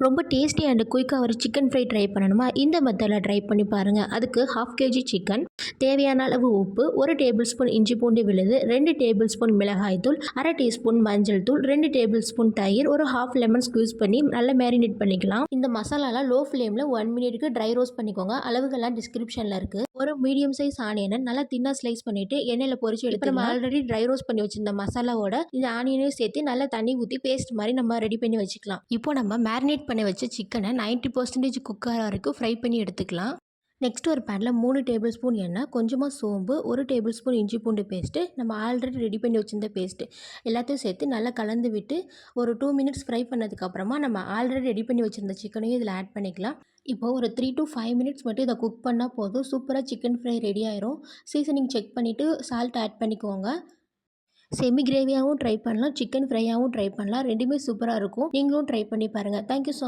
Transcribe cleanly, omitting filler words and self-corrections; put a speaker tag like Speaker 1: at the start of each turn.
Speaker 1: ரொம்ப tasty and குயிக்காக ஒரு சிக்கன் ஃப்ரை ட்ரை பண்ணணுமா? இந்த மெத்தடில் ட்ரை பண்ணி பாருங்கள். அதுக்கு 1/2 கேஜி சிக்கன், தேவையான அளவு உப்பு, 1 டேபிள் ஸ்பூன் இஞ்சி பூண்டு விழுது, 2 டேபிள் ஸ்பூன் மிளகாய் தூள், 1/2 டீஸ்பூன் மஞ்சள் தூள், 2 டேபிள் ஸ்பூன் தயிர், ஒரு 1/2 லெமன் ஸ்க்வீஸ் பண்ணி நல்லா மேரினேட் பண்ணிக்கலாம். இந்த மசாலாலாம் லோ ஃப்ளேமில் 1 மினிட்க்கு ட்ரை ரோஸ்ட் பண்ணிக்கோங்க. அளவுகள்லாம் டிஸ்கிரிப்ஷனில் இருக்குது. ஒரு மீடியம் சைஸ் ஆனியனை நல்லா தின்னா ஸ்லைஸ் பண்ணிவிட்டு எண்ணெயில் பொரிச்சு எடுத்து நம்ம ஆல்ரெடி ட்ரை ரோஸ்ட் பண்ணி வச்சிருந்த மசாலாவோட இந்த ஆனியனையும் சேர்த்து நல்லா தண்ணி ஊற்றி பேஸ்ட் மாதிரி நம்ம ரெடி பண்ணி வச்சுக்கலாம். இப்போ நம்ம மேரினேட் பண்ணி வச்ச சிக்கனை 90% குக் ஆகிற வரைக்கும் ஃப்ரை பண்ணி எடுத்துக்கலாம். நெக்ஸ்ட் ஒரு பேனில் 3 டேபிள் ஸ்பூன் எண்ணெய், கொஞ்சமாக சோம்பு, 1 டேபிள் ஸ்பூன் இஞ்சி பூண்டு பேஸ்ட்டு, நம்ம ஆல்ரெடி ரெடி பண்ணி வச்சிருந்த பேஸ்ட்டு எல்லாத்தையும் சேர்த்து நல்லா கலந்து விட்டு ஒரு 2 மினிட்ஸ் ஃப்ரை பண்ணதுக்கப்புறமா நம்ம ஆல்ரெடி ரெடி பண்ணி வச்சுருந்த சிக்கனையும் இதில் ஆட் பண்ணிக்கலாம். இப்போ ஒரு 3 to 5 மினிட்ஸ் மட்டும் இதை குக் பண்ணால் போதும். சூப்பராக சிக்கன் ஃப்ரை ரெடி ஆயிரும். சீசனிங் செக் பண்ணிவிட்டு சால்ட் ஆட் பண்ணிக்கோங்க. செமி கிரேவியாகவும் ட்ரை பண்ணலாம், சிக்கன் ஃப்ரையாகவும் ட்ரை பண்ணலாம். ரெண்டுமே சூப்பராக இருக்கும். நீங்களும் ட்ரை பண்ணி பாருங்கள். Thank you so